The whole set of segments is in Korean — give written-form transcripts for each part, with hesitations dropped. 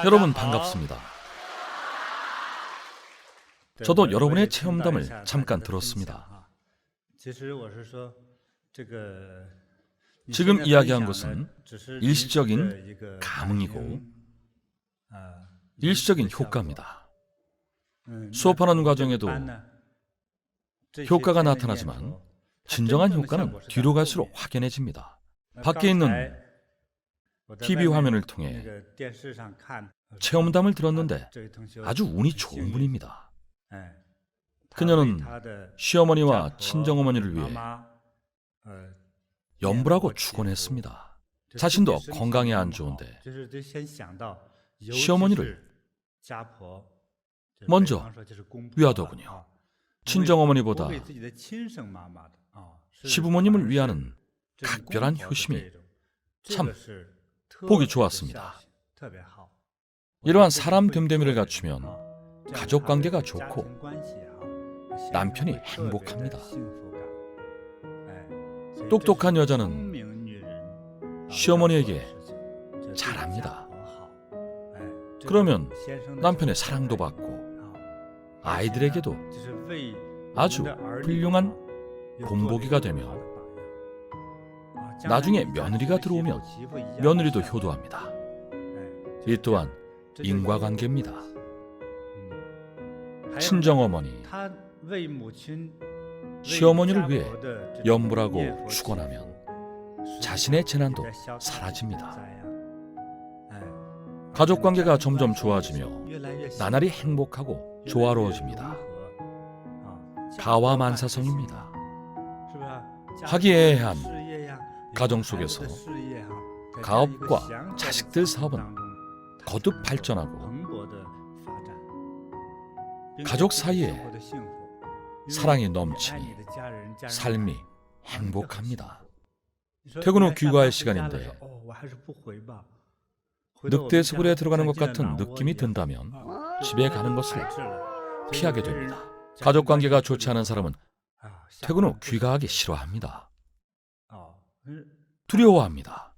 여러분 반갑습니다. 저도 여러분의 체험담을 잠깐 들었습니다. 지금 이야기한 것은 일시적인 감흥이고 일시적인 효과입니다. 수업하는 과정에도 효과가 나타나지만 진정한 효과는 뒤로 갈수록 확연해집니다. 밖에 있는 TV 화면을 통해 체험담을 들었는데 아주 운이 좋은 분입니다. 그녀는 시어머니와 친정어머니를 위해 연불하고 축원했습니다. 자신도 건강에 안 좋은데 시어머니를 먼저 위하더군요. 친정어머니보다 시부모님을 위하는 각별한 효심이 참 보기 좋았습니다. 이러한 사람 됨됨이를 갖추면 가족관계가 좋고 남편이 행복합니다. 똑똑한 여자는 시어머니에게 잘합니다. 그러면 남편의 사랑도 받고 아이들에게도 아주 훌륭한 본보기가 되며 나중에 며느리가 들어오면 며느리도 효도합니다. 이 또한 인과관계입니다. 친정어머니, 시어머니를 위해 연불하고 축원하면 자신의 재난도 사라집니다. 가족관계가 점점 좋아지며 나날이 행복하고 조화로워집니다. 가와만사성입니다. 화기애애한 가정 속에서 가업과 자식들 사업은 거듭 발전하고 가족 사이에 사랑이 넘치니 삶이 행복합니다. 퇴근 후 귀가할 시간인데 늑대 소굴에 들어가는 것 같은 느낌이 든다면 집에 가는 것을 피하게 됩니다. 가족관계가 좋지 않은 사람은 퇴근 후 귀가하기 싫어합니다. 두려워합니다.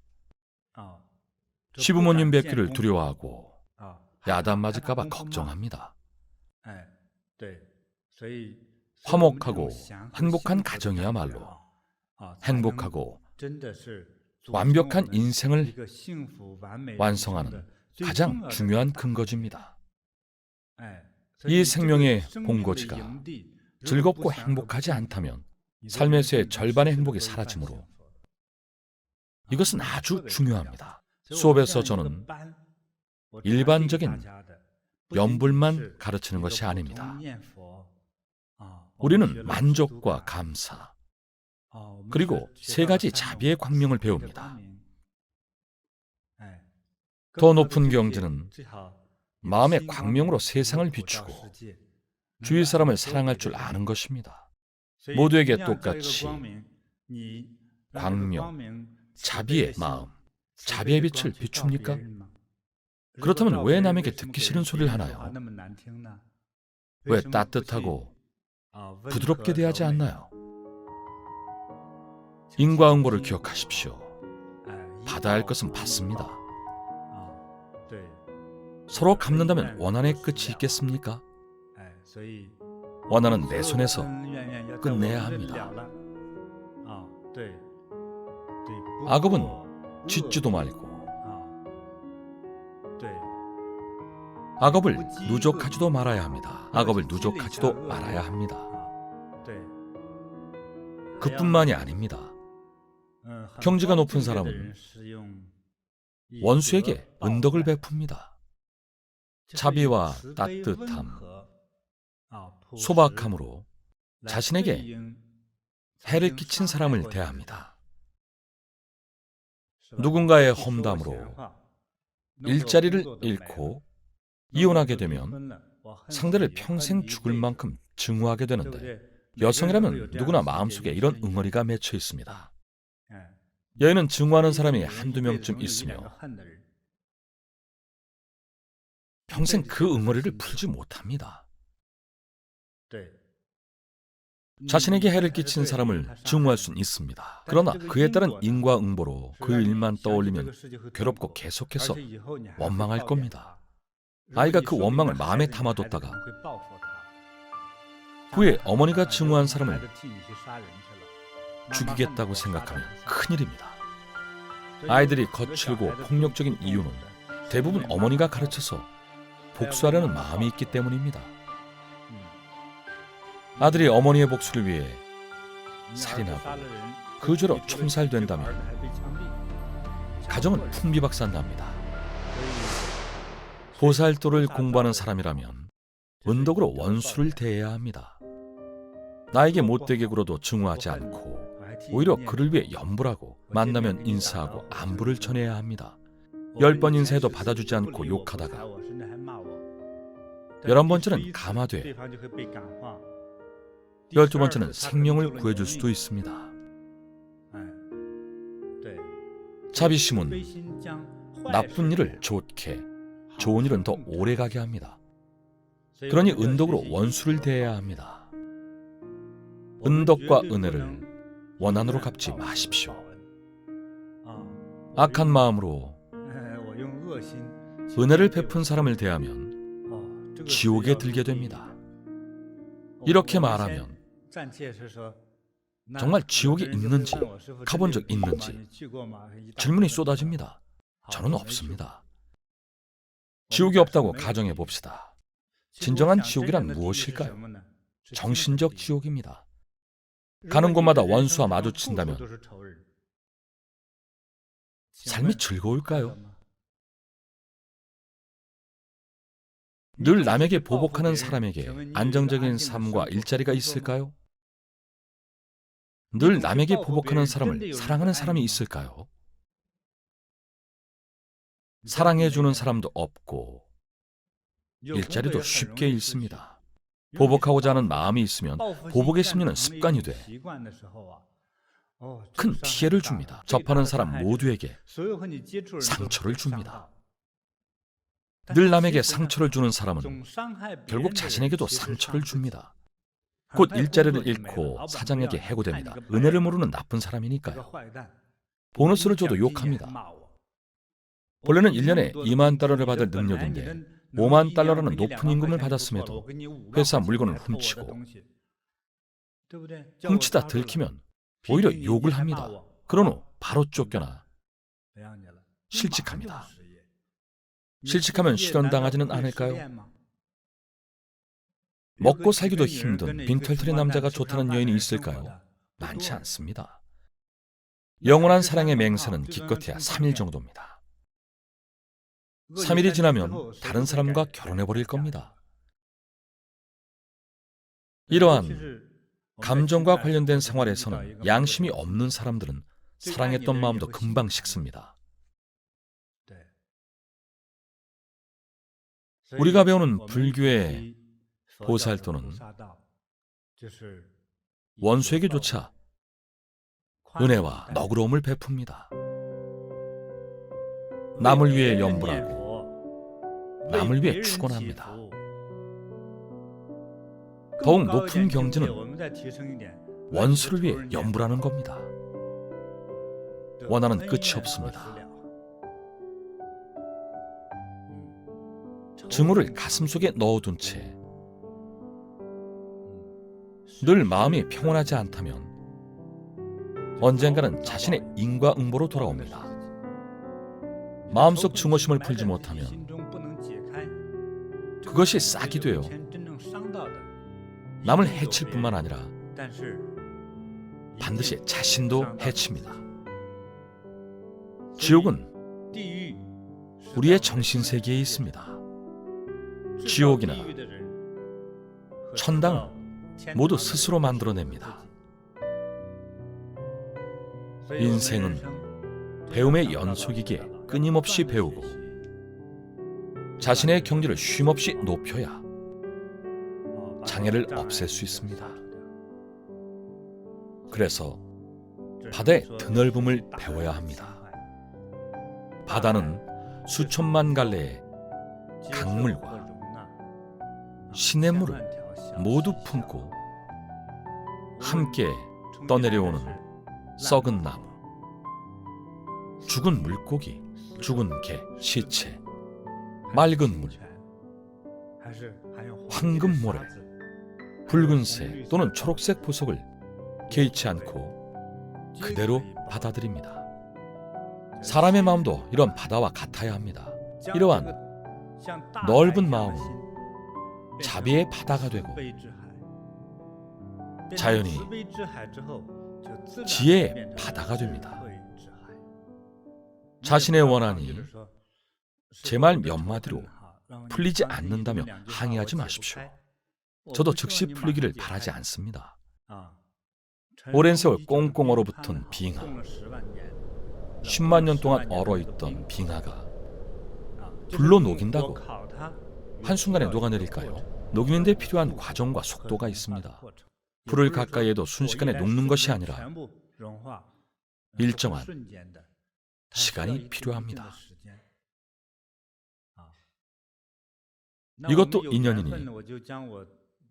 시부모님 뵙기를 두려워하고 야단 맞을까 봐 걱정합니다. 화목하고 행복한 가정이야말로 행복하고 완벽한 인생을 완성하는 가장 중요한 근거지입니다. 이 생명의 본거지가 즐겁고 행복하지 않다면 삶에서의 절반의 행복이 사라지므로 이것은 아주 중요합니다. 수업에서 저는 일반적인 연불만 가르치는 것이 아닙니다. 우리는 만족과 감사, 그리고 세 가지 자비의 광명을 배웁니다. 더 높은 경지는 마음의 광명으로 세상을 비추고 주위 사람을 사랑할 줄 아는 것입니다. 모두에게 똑같이 광명, 자비의 마음, 자비의 빛을 비춥니까? 그렇다면 왜 남에게 듣기 싫은 소리를 하나요? 왜 따뜻하고 부드럽게 대하지 않나요? 인과응보를 기억하십시오. 받아야 할 것은 받습니다. 서로 갚는다면 원한의 끝이 있겠습니까? 원한은 내 손에서 끝내야 합니다. 악업은 짓지도 말고 악업을 누적하지도 말아야 합니다. 악업을 누적하지도 말아야 합니다. 그뿐만이 아닙니다. 경지가 높은 사람은 원수에게 은덕을 베풉니다. 자비와 따뜻함, 소박함으로 자신에게 해를 끼친 사람을 대합니다. 누군가의 험담으로 일자리를 잃고 이혼하게 되면 상대를 평생 죽을 만큼 증오하게 되는데 여성이라면 누구나 마음속에 이런 응어리가 맺혀 있습니다. 여인은 증오하는 사람이 한두 명쯤 있으며 평생 그 응어리를 풀지 못합니다. 자신에게 해를 끼친 사람을 증오할 수는 있습니다. 그러나 그에 따른 인과응보로 그 일만 떠올리면 괴롭고 계속해서 원망할 겁니다. 아이가 그 원망을 마음에 담아뒀다가 후에 어머니가 증오한 사람을 죽이겠다고 생각하면 큰일입니다. 아이들이 거칠고 폭력적인 이유는 대부분 어머니가 가르쳐서 복수하려는 마음이 있기 때문입니다. 아들이 어머니의 복수를 위해 살인하고 그 죄로 총살된다면 가정은 풍비박산납니다. 보살도를 공부하는 사람이라면 은덕으로 원수를 대해야 합니다. 나에게 못되게 굴어도 증오하지 않고 오히려 그를 위해 염불하고 만나면 인사하고 안부를 전해야 합니다. 10번 인사해도 받아주지 않고 욕하다가 11번째는 감화돼 12번째는 생명을 구해줄 수도 있습니다. 자비심은 나쁜 일을 좋게, 좋은 일은 더 오래가게 합니다. 그러니 은덕으로 원수를 대해야 합니다. 은덕과 은혜를 원한으로 갚지 마십시오. 악한 마음으로 은혜를 베푼 사람을 대하면 지옥에 들게 됩니다. 이렇게 말하면 정말 지옥이 있는지 가본 적 있는지 질문이 쏟아집니다. 저는 없습니다. 지옥이 없다고 가정해 봅시다. 진정한 지옥이란 무엇일까요? 정신적 지옥입니다. 가는 곳마다 원수와 마주친다면 삶이 즐거울까요? 늘 남에게 보복하는 사람에게 안정적인 삶과 일자리가 있을까요? 늘 남에게 보복하는 사람을 사랑하는 사람이 있을까요? 사랑해주는 사람도 없고 일자리도 쉽게 잃습니다. 보복하고자 하는 마음이 있으면 보복의 심리는 습관이 돼 큰 피해를 줍니다. 접하는 사람 모두에게 상처를 줍니다. 늘 남에게 상처를 주는 사람은 결국 자신에게도 상처를 줍니다. 곧 일자리를 잃고 사장에게 해고됩니다. 은혜를 모르는 나쁜 사람이니까요. 보너스를 줘도 욕합니다. 원래는 1년에 2만 달러를 받을 능력인데 5만 달러라는 높은 임금을 받았음에도 회사 물건을 훔치고 훔치다 들키면 오히려 욕을 합니다. 그런 후 바로 쫓겨나 실직합니다. 실직하면 실현당하지는 않을까요? 먹고 살기도 힘든 빈털터리 남자가 좋다는 여인이 있을까요? 많지 않습니다. 영원한 사랑의 맹세는 기껏해야 3일 정도입니다. 3일이 지나면 다른 사람과 결혼해버릴 겁니다. 이러한 감정과 관련된 생활에서는 양심이 없는 사람들은 사랑했던 마음도 금방 식습니다. 우리가 배우는 불교의 보살도는 원수에게조차 은혜와 너그러움을 베풉니다. 남을 위해 염불하고 남을 위해 축원합니다. 더욱 높은 경지는 원수를 위해 염불하는 겁니다. 원하는 끝이 없습니다. 증오를 가슴속에 넣어둔 채 늘 마음이 평온하지 않다면 언젠가는 자신의 인과응보로 돌아옵니다. 마음속 증오심을 풀지 못하면 그것이 싹이 되어 남을 해칠 뿐만 아니라 반드시 자신도 해칩니다. 지옥은 우리의 정신세계에 있습니다. 지옥이나 천당은 모두 스스로 만들어냅니다. 인생은 배움의 연속이기에 끊임없이 배우고 자신의 경지를 쉼없이 높여야 장애를 없앨 수 있습니다. 그래서 바다의 드넓음을 배워야 합니다. 바다는 수천만 갈래의 강물과 시냇물을 모두 품고 함께 떠내려오는 썩은 나무, 죽은 물고기, 죽은 개, 시체, 맑은 물, 황금 모래, 붉은색 또는 초록색 보석을 개의치 않고 그대로 받아들입니다. 사람의 마음도 이런 바다와 같아야 합니다. 이러한 넓은 마음은 자비의 바다가 되고 자연히 지혜의 바다가 됩니다. 자신의 원한이 제 말 몇 마디로 풀리지 않는다며 항의하지 마십시오. 저도 즉시 풀리기를 바라지 않습니다. 오랜 세월 꽁꽁 얼어붙은 빙하, 10만 년 동안 얼어있던 빙하가 불로 녹인다고 한순간에 녹아내릴까요? 녹이는 데 필요한 과정과 속도가 있습니다. 불을 가까이 해도 순식간에 녹는 것이 아니라 일정한 시간이 필요합니다. 이것도 인연이니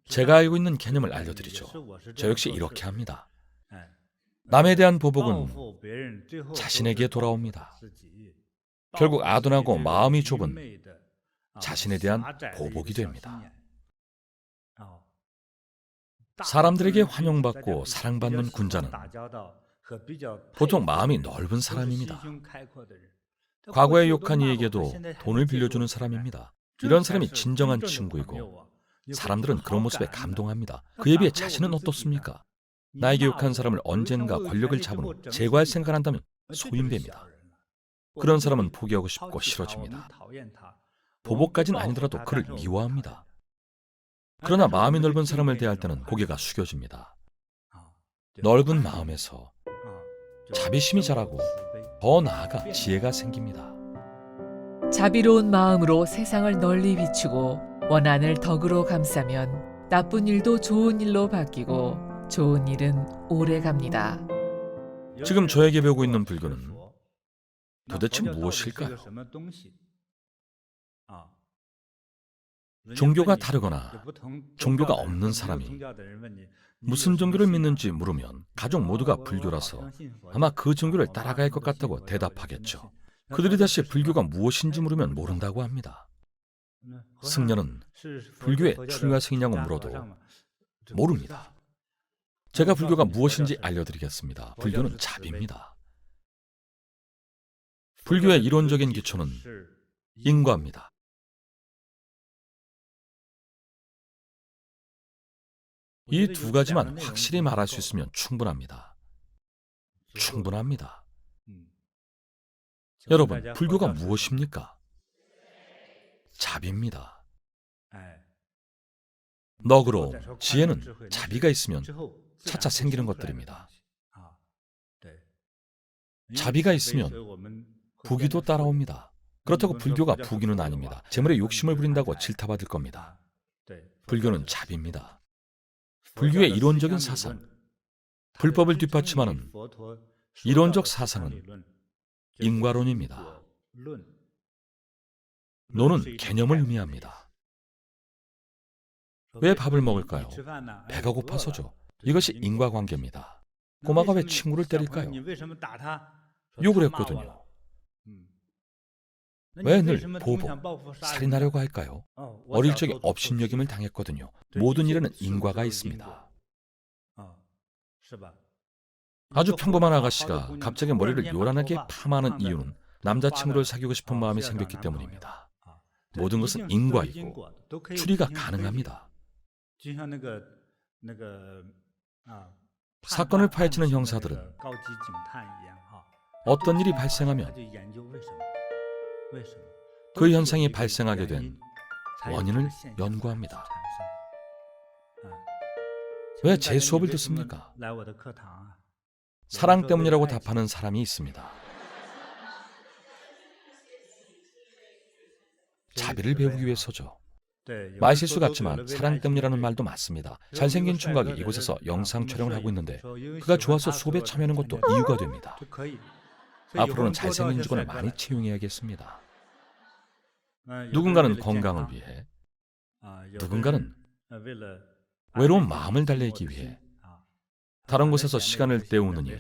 제가 알고 있는 개념을 알려드리죠. 저 역시 이렇게 합니다. 남에 대한 보복은 자신에게 돌아옵니다. 결국 아둔하고 마음이 좁은 자신에 대한 보복이 됩니다. 사람들에게 환영받고 사랑받는 군자는 보통 마음이 넓은 사람입니다. 과거에 욕한 이에게도 돈을 빌려주는 사람입니다. 이런 사람이 진정한 친구이고 사람들은 그런 모습에 감동합니다. 그에 비해 자신은 어떻습니까? 나에게 욕한 사람을 언젠가 권력을 잡은 후 제거할 생각을 한다면 소인배입니다. 그런 사람은 포기하고 싶고 싫어집니다. 보복까지는 아니더라도 그를 미워합니다. 그러나 마음이 넓은 사람을 대할 때는 고개가 숙여집니다. 넓은 마음에서 자비심이 자라고 더 나아가 지혜가 생깁니다. 자비로운 마음으로 세상을 널리 비추고 원한을 덕으로 감싸면 나쁜 일도 좋은 일로 바뀌고 좋은 일은 오래 갑니다. 지금 저에게 배우고 있는 불교는 도대체 무엇일까요? 종교가 다르거나 종교가 없는 사람이 무슨 종교를 믿는지 물으면 가족 모두가 불교라서 아마 그 종교를 따라가야 할 것 같다고 대답하겠죠. 그들이 다시 불교가 무엇인지 물으면 모른다고 합니다. 승려는 불교의 출가생이냐고 물어도 모릅니다. 제가 불교가 무엇인지 알려드리겠습니다. 불교는 자비입니다. 불교의 이론적인 기초는 인과입니다. 이 두 가지만 확실히 말할 수 있으면 충분합니다. 충분합니다. 여러분, 불교가 무엇입니까? 자비입니다. 너그러움, 지혜는 자비가 있으면 차차 생기는 것들입니다. 자비가 있으면 부귀도 따라옵니다. 그렇다고 불교가 부귀는 아닙니다. 재물에 욕심을 부린다고 질타받을 겁니다. 불교는 자비입니다. 불교의 이론적인 사상, 불법을 뒷받침하는 이론적 사상은 인과론입니다. 노는 개념을 의미합니다. 왜 밥을 먹을까요? 배가 고파서죠. 이것이 인과관계입니다. 꼬마가 왜 친구를 때릴까요? 욕을 했거든요. 왜 늘 보복, 살인하려고 할까요? 어릴 적에 업신여김을 당했거든요. 모든 일에는 인과가 있습니다. 아주 평범한 아가씨가 갑자기 머리를 요란하게 파마하는 이유는 남자친구를 사귀고 싶은 마음이 생겼기 때문입니다. 모든 것은 인과이고 추리가 가능합니다. 사건을 파헤치는 형사들은 어떤 일이 발생하면 그 현상이 발생하게 된 원인을 연구합니다. 왜 제 수업을 듣습니까? 사랑 때문이라고 답하는 사람이 있습니다. 자비를 배우기 위해서죠. 말실수 같지만 사랑 때문이라는 말도 맞습니다. 잘생긴 총각이 이곳에서 영상 촬영을 하고 있는데 그가 좋아서 수업에 참여하는 것도 이유가 됩니다. 앞으로는 잘생긴 직원을 많이 채용해야겠습니다. 누군가는 건강을 위해, 누군가는 외로운 마음을 달래기 위해, 다른 곳에서 시간을 때우느니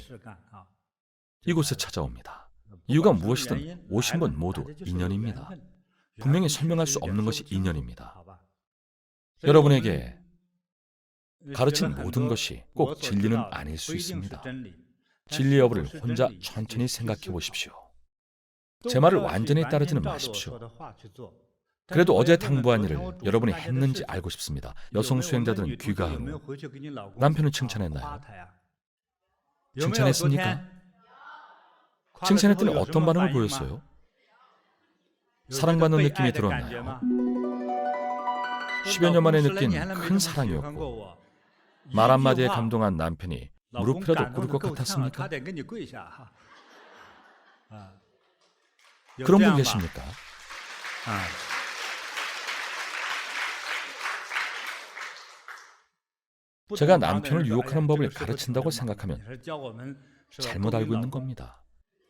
이곳에 찾아옵니다. 이유가 무엇이든 오신 분 모두 인연입니다. 분명히 설명할 수 없는 것이 인연입니다. 여러분에게 가르친 모든 것이 꼭 진리는 아닐 수 있습니다. 진리 여부를 혼자 천천히 생각해 보십시오. 제 말을 완전히 따르지는 마십시오. 그래도 어제 당부한 일을 여러분이 했는지 알고 싶습니다. 여성 수행자들은 귀가한 후 남편을 칭찬했나요? 칭찬했습니까? 칭찬했더니 어떤 반응을 보였어요? 사랑받는 느낌이 들었나요? 10여 년 만에 느낀 큰 사랑이었고 말 한마디에 감동한 남편이 무릎이라도 꿇을 것 같았습니까? 그런 분 계십니까? 제가 남편을 유혹하는 법을 가르친다고 생각하면 잘못 알고 있는 겁니다.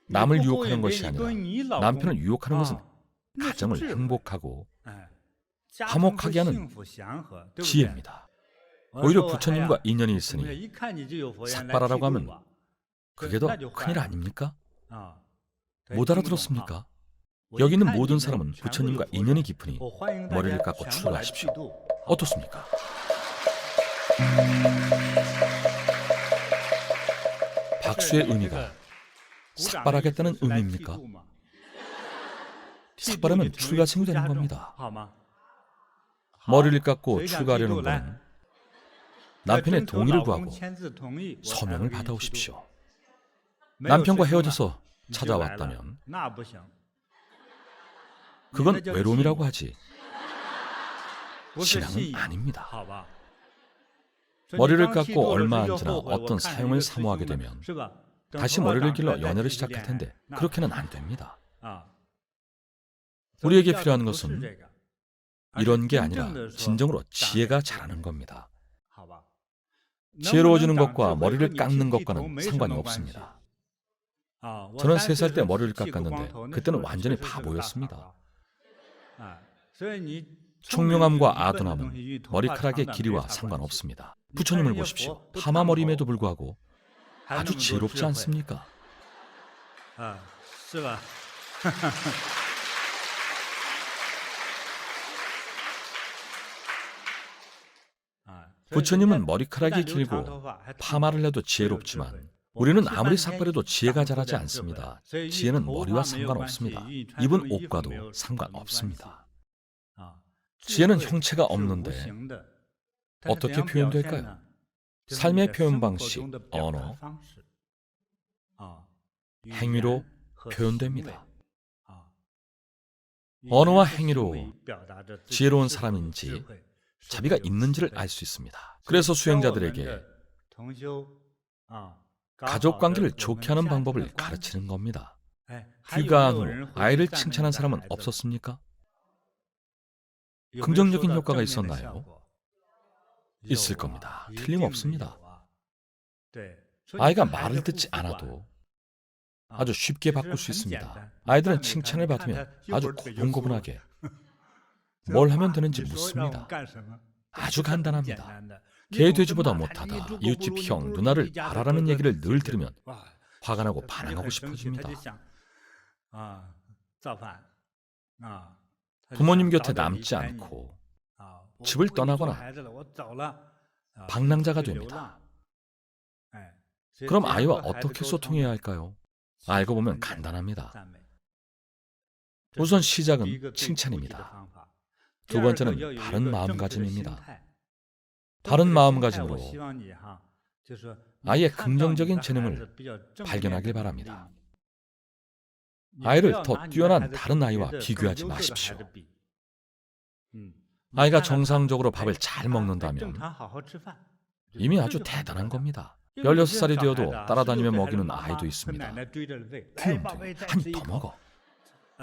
남을 유혹하는 것이 아니라 남편을 유혹하는 것은 가정을 행복하고 화목하게 하는 지혜입니다. 오히려 부처님과 인연이 있으니 삭발하라고 하면 그게 더 큰일 아닙니까? 못 알아들었습니까? 여기 있는 모든 사람은 부처님과 인연이 깊으니 머리를 깎고 출가하십시오. 어떻습니까? 박수의 의미가 삭발하겠다는 의미입니까? 삭발하면 출가승이 되는 겁니다. 머리를 깎고 출가하려는 건 남편의 동의를 구하고 서명을 받아오십시오. 남편과 헤어져서 찾아왔다면 그건 외로움이라고 하지 신앙은 아닙니다. 머리를 깎고 얼마 안 지나 어떤 사형을 사모하게 되면 다시 머리를 길러 연애를 시작할 텐데 그렇게는 안 됩니다. 우리에게 필요한 것은 이런 게 아니라 진정으로 지혜가 자라는 겁니다. 지혜로워지는 것과 머리를 깎는 것과는 상관이 없습니다. 저는 3살 때 머리를 깎았는데 그때는 완전히 바보였습니다. 총명함과 아둔함은 머리카락의 길이와 상관없습니다. 부처님을 보십시오. 파마머리임에도 불구하고 아주 지혜롭지 않습니까? 부처님은 머리카락이 길고 파마를 해도 지혜롭지만 우리는 아무리 삭발해도 지혜가 자라지 않습니다. 지혜는 머리와 상관없습니다. 입은 옷과도 상관없습니다. 지혜는 형체가 없는데 어떻게 표현될까요? 삶의 표현 방식, 언어, 행위로 표현됩니다. 언어와 행위로 지혜로운 사람인지 자비가 있는지를 알 수 있습니다. 그래서 수행자들에게 가족관계를 좋게 하는 방법을 가르치는 겁니다. 귀가한 후 아이를 칭찬한 사람은 없었습니까? 긍정적인 효과가 있었나요? 있을 겁니다. 틀림없습니다. 아이가 말을 듣지 않아도 아주 쉽게 바꿀 수 있습니다. 아이들은 칭찬을 받으면 아주 고분고분하게 뭘 하면 되는지 묻습니다. 아주 간단합니다. 개 돼지보다 못하다. 이웃집 형, 누나를 바라라는 얘기를 늘 들으면 화가 나고 반항하고 싶어집니다. 부모님 곁에 남지 않고 집을 떠나거나 방랑자가 됩니다. 그럼 아이와 어떻게 소통해야 할까요? 알고 보면 간단합니다. 우선 시작은 칭찬입니다. 두 번째는 바른 마음가짐입니다. 바른 마음가짐으로 아이의 긍정적인 재능을 발견하길 바랍니다. 아이를 더 뛰어난 다른 아이와 비교하지 마십시오. 아이가 정상적으로 밥을 잘 먹는다면 이미 아주 대단한 겁니다. 16살이 되어도 따라다니며 먹이는 아이도 있습니다. 귀염둥이, 한 입 더 먹어.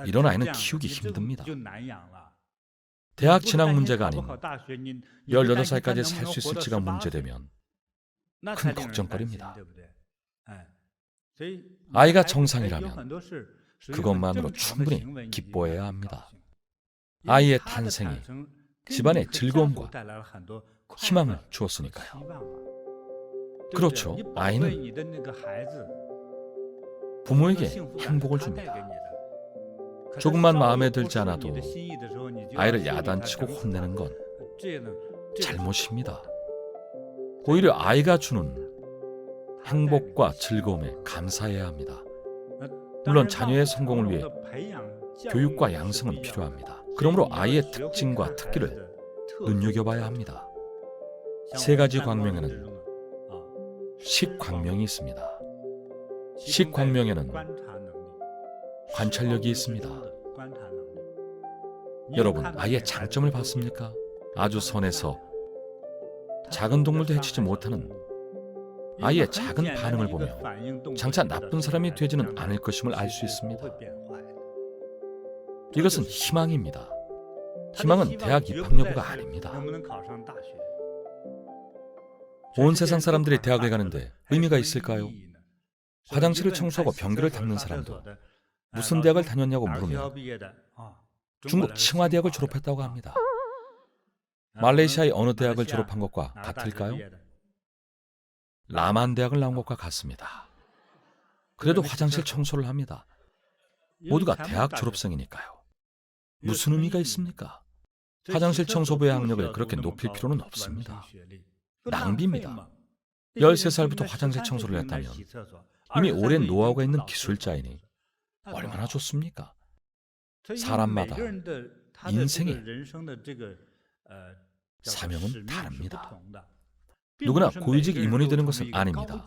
이런 아이는 키우기 힘듭니다. 대학 진학 문제가 아닌 18살까지 살 수 있을지가 문제되면 큰 걱정거리입니다. 아이가 정상이라면 그것만으로 충분히 기뻐해야 합니다. 아이의 탄생이 집안에 즐거움과 희망을 주었으니까요. 그렇죠. 아이는 부모에게 행복을 줍니다. 조금만 마음에 들지 않아도 아이를 야단치고 혼내는 건 잘못입니다. 오히려 아이가 주는 행복과 즐거움에 감사해야 합니다. 물론 자녀의 성공을 위해 교육과 양성은 필요합니다. 그러므로 아이의 특징과 특기를 눈여겨봐야 합니다. 세 가지 광명에는 식광명이 있습니다. 식광명에는 관찰력이 있습니다. 여러분, 아이의 장점을 봤습니까? 아주 선해서 작은 동물도 해치지 못하는 아이의 작은 반응을 보며 장차 나쁜 사람이 되지는 않을 것임을 알 수 있습니다. 이것은 희망입니다. 희망은 대학 입학 여부가 아닙니다. 온 세상 사람들이 대학을 가는데 의미가 있을까요? 화장실을 청소하고 변기를 닦는 사람도 무슨 대학을 다녔냐고 물으면 중국 칭화대학을 졸업했다고 합니다. 말레이시아의 어느 대학을 졸업한 것과 같을까요? 라만 대학을 나온 것과 같습니다. 그래도 화장실 청소를 합니다. 모두가 대학 졸업생이니까요. 무슨 의미가 있습니까? 화장실 청소부의 학력을 그렇게 높일 필요는 없습니다. 낭비입니다. 13살부터 화장실 청소를 했다면 이미 오랜 노하우가 있는 기술자이니 얼마나 좋습니까? 사람마다 인생의 사명은 다릅니다. 누구나 고위직 임원이 되는 것은 아닙니다.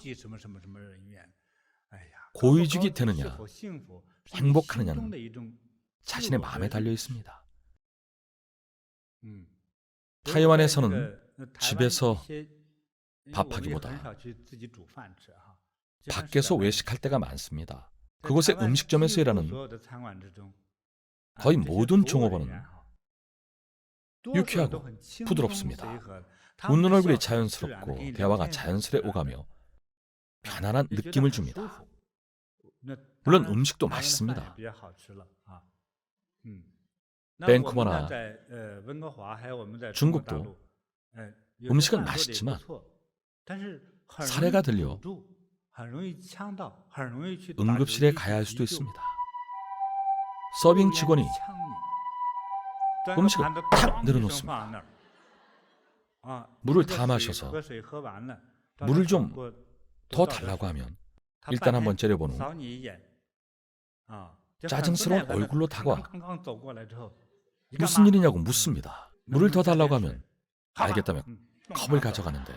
고위직이 되느냐, 행복하느냐는 자신의 마음에 달려 있습니다. 타이완에서는 집에서 밥하기보다 밖에서 외식할 때가 많습니다. 그곳의 음식점에서 일하는 거의 모든 종업원은 유쾌하고 부드럽습니다. 웃는 얼굴이 자연스럽고 대화가 자연스레 오가며 편안한 느낌을 줍니다. 물론 음식도 맛있습니다. 밴쿠버나 중국도 음식은 맛있지만 사례가 들려 응급실에 가야 할 수도 있습니다. 서빙 직원이 음식을 탁 내려놓습니다. 물을 다 마셔서 물을 좀 더 달라고 하면 일단 한번 째려본 후 짜증스러운 얼굴로 다가와 무슨 일이냐고 묻습니다. 물을 더 달라고 하면 알겠다며 컵을 가져가는데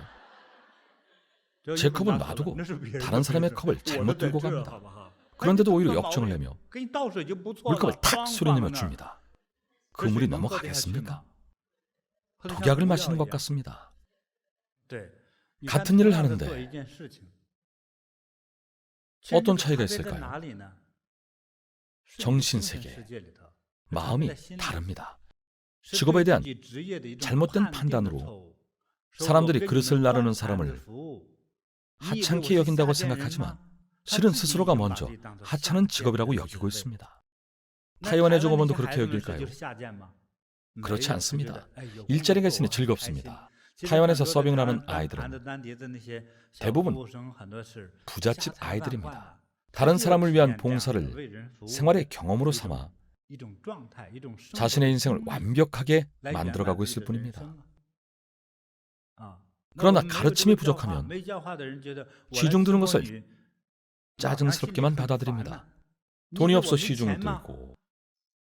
제 컵은 놔두고 다른 사람의 컵을 잘못 들고 갑니다. 그런데도 오히려 역정을 내며 물컵을 탁 소리내며 줍니다. 그 물이 넘어가겠습니까? 독약을 마시는 것 같습니다. 같은 일을 하는데 어떤 차이가 있을까요? 정신세계, 마음이 다릅니다. 직업에 대한 잘못된 판단으로 사람들이 그릇을 나르는 사람을 하찮게 여긴다고 생각하지만 실은 스스로가 먼저 하찮은 직업이라고 여기고 있습니다. 타이완의 종업원도 그렇게 여길까요? 그렇지 않습니다. 일자리가 있으니 즐겁습니다. 타이완에서 서빙을 하는 아이들은 대부분 부잣집 아이들입니다. 다른 사람을 위한 봉사를 생활의 경험으로 삼아 자신의 인생을 완벽하게 만들어가고 있을 뿐입니다. 그러나 가르침이 부족하면 시중 드는 것을 짜증스럽게만 받아들입니다. 돈이 없어 시중을 들고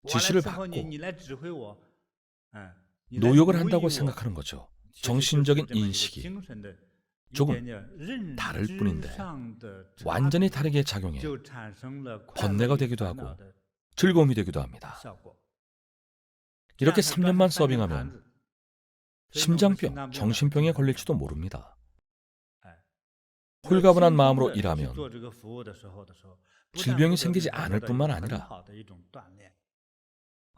지시를 받고 노역을 한다고 생각하는 거죠. 정신적인 인식이 조금 다를 뿐인데 완전히 다르게 작용해 번뇌가 되기도 하고 즐거움이 되기도 합니다. 이렇게 3년만 서빙하면 심장병, 정신병에 걸릴지도 모릅니다. 홀가분한 마음으로 일하면 질병이 생기지 않을 뿐만 아니라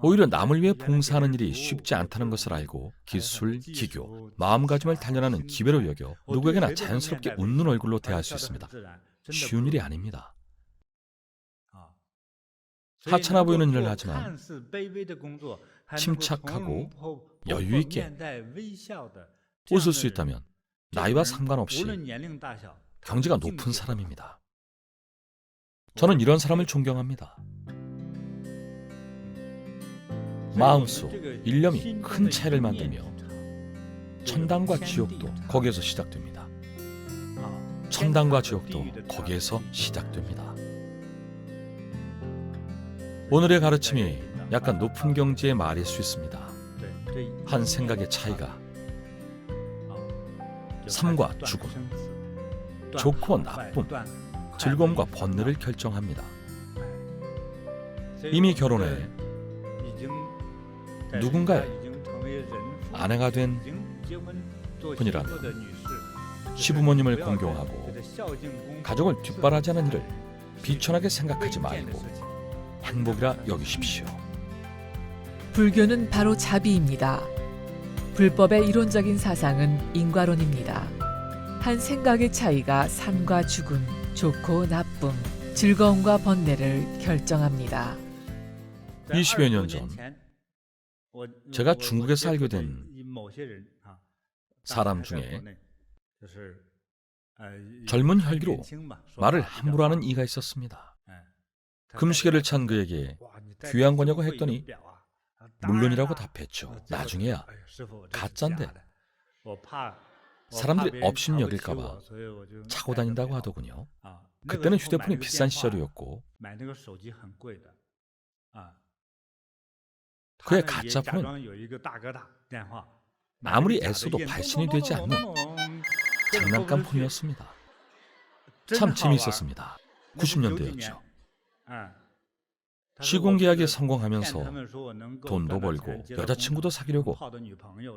오히려 남을 위해 봉사하는 일이 쉽지 않다는 것을 알고 기술, 기교, 마음가짐을 단련하는 기회로 여겨 누구에게나 자연스럽게 웃는 얼굴로 대할 수 있습니다. 쉬운 일이 아닙니다. 하찮아 보이는 일을 하지만 침착하고 여유 있게 웃을 수 있다면 나이와 상관없이 경지가 높은 사람입니다. 저는 이런 사람을 존경합니다. 마음속 일념이 큰 차이를 만들며 천당과 지옥도 거기에서 시작됩니다. 천당과 지옥도 거기에서 시작됩니다. 오늘의 가르침이 약간 높은 경지의 말일 수 있습니다. 한 생각의 차이가 삶과 죽음, 좋고 나쁨, 즐거움과 번뇌를 결정합니다. 이미 결혼해 누군가의 아내가 된 분이라면 시부모님을 공경하고 가족을 뒷바라지하는 일을 비천하게 생각하지 말고 행복이라 여기십시오. 불교는 바로 자비입니다. 불법의 이론적인 사상은 인과론입니다. 한 생각의 차이가 삶과 죽음, 좋고 나쁨, 즐거움과 번뇌를 결정합니다. 20여 년 전 제가 중국에서 알게 된 사람 중에 젊은 혈기로 말을 함부로 하는 이가 있었습니다. 금시계를 찬 그에게 귀한 거냐고 했더니 물론이라고 답했죠. 나중에야 가짜인데 사람들이 업신여길까봐 차고 다닌다고 하더군요. 그때는 휴대폰이 비싼 시절이었고 그의 가짜폰은 아무리 애써도 발신이 되지 않는 장난감 폰이었습니다. 참 재미있었습니다. 90년대였죠. 시공계약에 성공하면서 돈도 벌고 여자친구도 사귀려고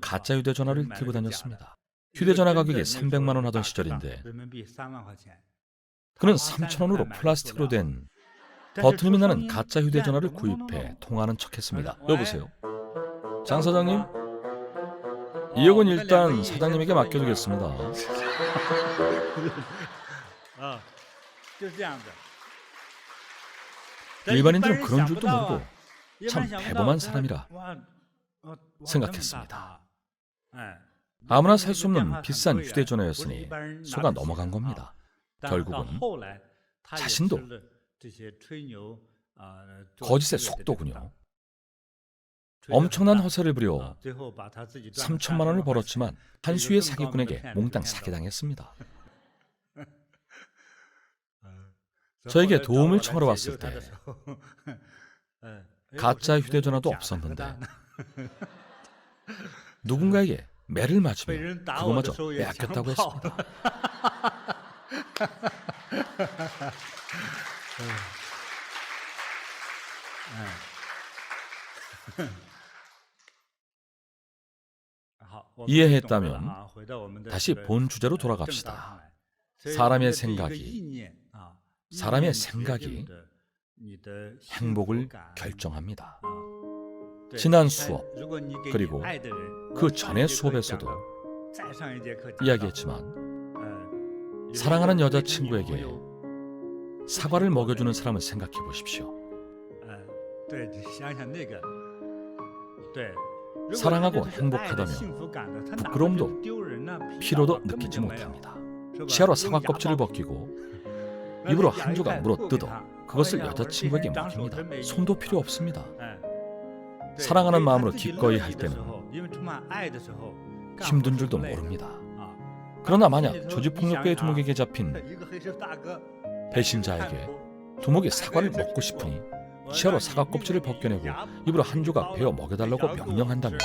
가짜 휴대전화를 들고 다녔습니다. 휴대전화 가격이 300만 원 하던 시절인데 그는 3,000원으로 플라스틱으로 된 버튼이 나는 가짜 휴대전화를 구입해 통화하는 척했습니다. 여보세요? 장 사장님? 2억은 일단 사장님에게 맡겨두겠습니다. 일반인들은 그런 줄도 모르고 참 대범한 사람이라 생각했습니다. 아무나 살 수 없는 비싼 휴대전화였으니 속아 넘어간 겁니다. 결국은 자신도 거짓의 속도군요. 엄청난 허세를 부려 3천만 원을 벌었지만 한 수의 사기꾼에게 몽땅 사기당했습니다. 저에게 도움을 청하러 왔을 때 가짜 휴대전화도 없었는데 누군가에게 매를 맞으며 그거마저 빼앗겼다고 했습니다. 이해했다면 다시 본 주제로 돌아갑시다. 사람의 생각이 행복을 결정합니다. 지난 수업 그리고 그 전의 수업에서도 이야기했지만 사랑하는 여자친구에게 사과를 먹여주는 사람을 생각해 보십시오. 사랑하고 행복하다며 부끄러움도 피로도 느끼지 못합니다. 치아로 사과 껍질을 벗기고 입으로 한 조각 물어뜯어 그것을 여자친구에게 먹입니다. 손도 필요 없습니다. 사랑하는 마음으로 기꺼이 할 때는 힘든 줄도 모릅니다. 그러나 만약 조직폭력배의 두목에게 잡힌 배신자에게 두목이 사과를 먹고 싶으니 치아로 사과 껍질을 벗겨내고 입으로 한 조각 베어 먹여달라고 명령한다면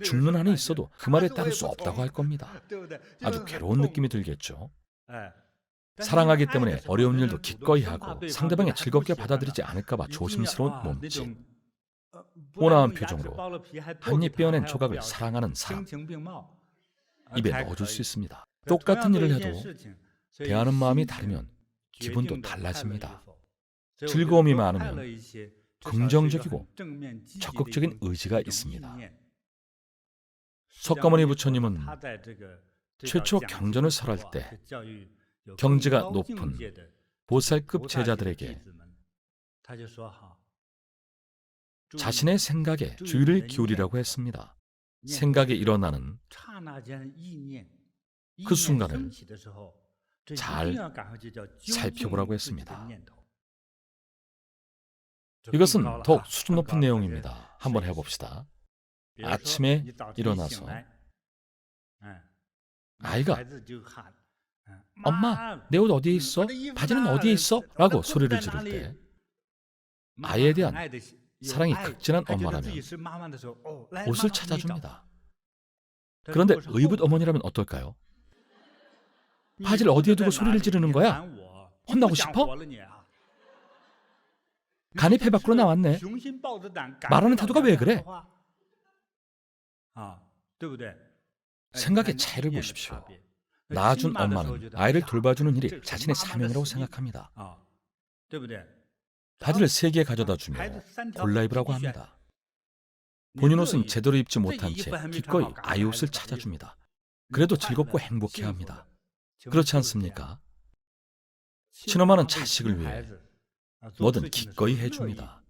죽는 한이 있어도 그 말에 따를 수 없다고 할 겁니다. 아주 괴로운 느낌이 들겠죠. 사랑하기 때문에 어려운 일도 기꺼이 하고 상대방이 즐겁게 받아들이지 않을까봐 조심스러운 몸짓. 온화한 표정으로 한입 베어낸 조각을 사랑하는 사람 입에 넣어줄 수 있습니다. 똑같은 일을 해도 대하는 마음이 다르면 기분도 달라집니다. 즐거움이 많으면 긍정적이고 적극적인 의지가 있습니다. 석가모니 부처님은 최초 경전을 설할 때 경지가 높은 보살급 제자들에게 자신의 생각에 주의를 기울이라고 했습니다. 생각이 일어나는 그 순간을 잘 살펴보라고 했습니다. 이것은 더욱 수준 높은 내용입니다. 한번 해봅시다. 아침에 일어나서 아이가 엄마, 내 옷 어디에 있어? 바지는 어디에 있어? 라고 소리를 지를 때 아이에 대한 사랑이 극진한 엄마라면 옷을 찾아줍니다. 그런데 의붓 어머니라면 어떨까요? 바지를 어디에 두고 소리를 지르는 거야? 혼나고 싶어? 간이 배 밖으로 나왔네. 말하는 태도가 왜 그래? 생각의 차이를 보십시오. 낳아준 엄마는 아이를 돌봐주는 일이 자신의 사명이라고 생각합니다. 바지를 3개 가져다 주며 골라 입으라고 합니다. 본인 옷은 제대로 입지 못한 채 기꺼이 아이 옷을 찾아줍니다. 그래도 즐겁고 행복해야 합니다. 그렇지 않습니까? 친엄마는 자식을 위해 뭐든 기꺼이 해줍니다.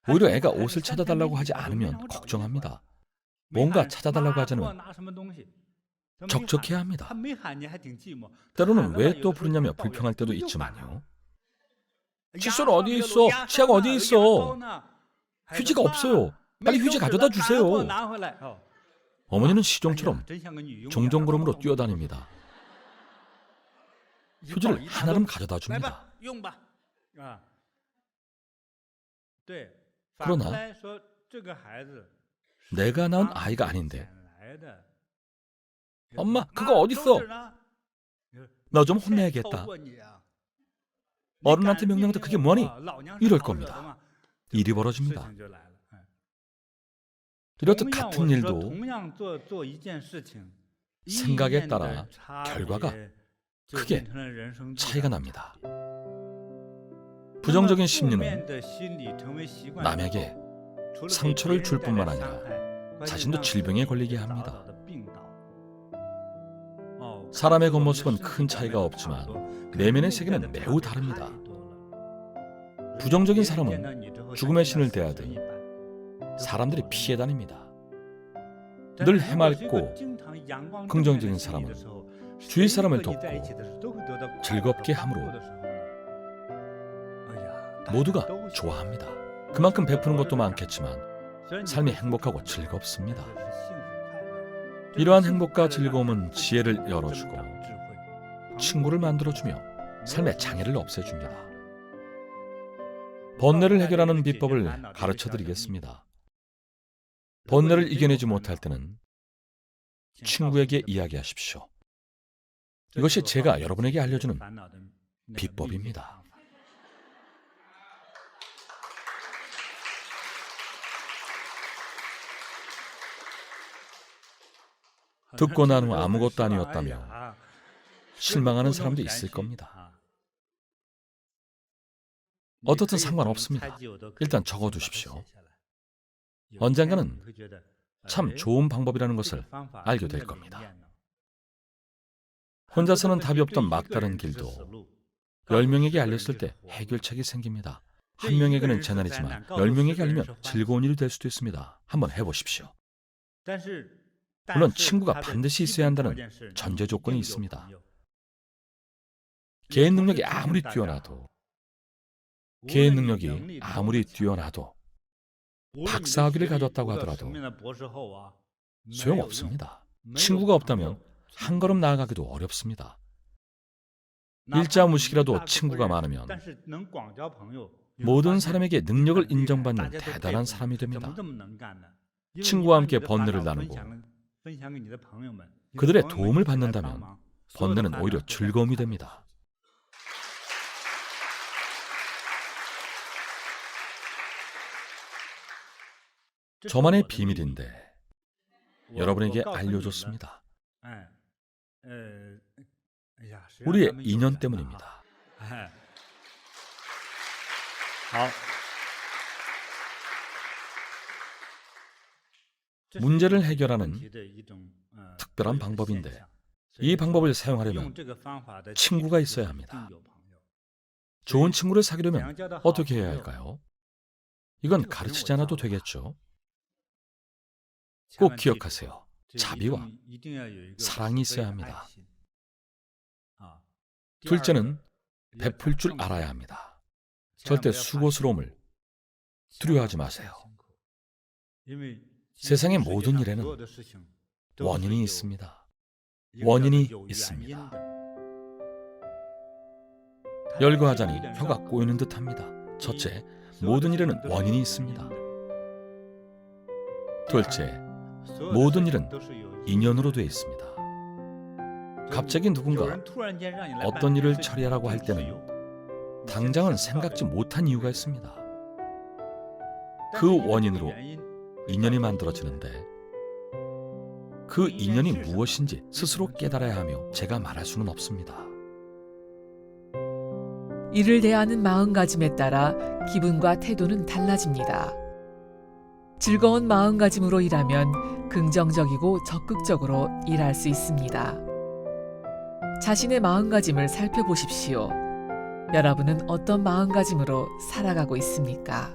오히려 애가 옷을 찾아달라고 하지 않으면 걱정합니다. 뭔가 찾아달라고 하자면 적적해야 합니다. 때로는 왜 또 부르냐며 불평할 때도 있지만요. 칫솔 어디에 있어? 치약 어디에 있어? 휴지가 없어요. 빨리 휴지 가져다 주세요. 어머니는 시종처럼 종종걸음으로 뛰어다닙니다. 휴지를 한아름 가져다 줍니다. 그러나 내가 낳은 아이가 아닌데 엄마, 그거 어딨어? 너 좀 혼내야겠다. 어른한테 명령도 그게 뭐니? 이럴 겁니다. 일이 벌어집니다. 이렇듯 같은 일도 생각에 따라 결과가 크게 차이가 납니다. 부정적인 심리는 남에게 상처를 줄 뿐만 아니라 자신도 질병에 걸리게 합니다. 사람의 겉모습은 큰 차이가 없지만 내면의 세계는 매우 다릅니다. 부정적인 사람은 죽음의 신을 대하듯 사람들이 피해 다닙니다. 늘 해맑고 긍정적인 사람은 주위 사람을 돕고 즐겁게 함으로 모두가 좋아합니다. 그만큼 베푸는 것도 많겠지만 삶이 행복하고 즐겁습니다. 이러한 행복과 즐거움은 지혜를 열어주고 친구를 만들어주며 삶의 장애를 없애줍니다. 번뇌를 해결하는 비법을 가르쳐드리겠습니다. 번뇌를 이겨내지 못할 때는 친구에게 이야기하십시오. 이것이 제가 여러분에게 알려주는 비법입니다. 듣고 난 후 아무것도 아니었다며 실망하는 사람도 있을 겁니다. 어떻든 상관없습니다. 일단 적어두십시오. 언젠가는 참 좋은 방법이라는 것을 알게 될 겁니다. 혼자서는 답이 없던 막다른 길도 10명에게 알렸을 때 해결책이 생깁니다. 한 명에게는 재난이지만 10명에게 알리면 즐거운 일이 될 수도 있습니다. 한번 해보십시오. 물론 친구가 반드시 있어야 한다는 전제 조건이 있습니다. 개인 능력이 아무리 뛰어나도 박사학위를 가졌다고 하더라도 소용없습니다. 친구가 없다면 한 걸음 나아가기도 어렵습니다. 일자무식이라도 친구가 많으면 모든 사람에게 능력을 인정받는 대단한 사람이 됩니다. 친구와 함께 번뇌를 나누고 그들의 도움을 받는다면 번뇌는 오히려 즐거움이 됩니다. 저만의 비밀인데 여러분에게 알려줬습니다. 우리의 인연 때문입니다. 문제를 해결하는 특별한 방법인데 이 방법을 사용하려면 친구가 있어야 합니다. 좋은 친구를 사귀려면 어떻게 해야 할까요? 이건 가르치지 않아도 되겠죠. 꼭 기억하세요. 자비와 사랑이 있어야 합니다. 둘째는 베풀 줄 알아야 합니다. 절대 수고스러움을 두려워하지 마세요. 세상의 모든 일에는 원인이 있습니다. 원인이 있습니다. 열거하자니 혀가 꼬이는 듯합니다. 첫째, 모든 일에는 원인이 있습니다. 둘째, 모든 일은 인연으로 되어 있습니다. 갑자기 누군가 어떤 일을 처리하라고 할 때는 당장은 생각지 못한 이유가 있습니다. 그 원인으로 인연이 만들어지는데 그 인연이 무엇인지 스스로 깨달아야 하며 제가 말할 수는 없습니다. 일을 대하는 마음가짐에 따라 기분과 태도는 달라집니다. 즐거운 마음가짐으로 일하면 긍정적이고 적극적으로 일할 수 있습니다. 자신의 마음가짐을 살펴보십시오. 여러분은 어떤 마음가짐으로 살아가고 있습니까?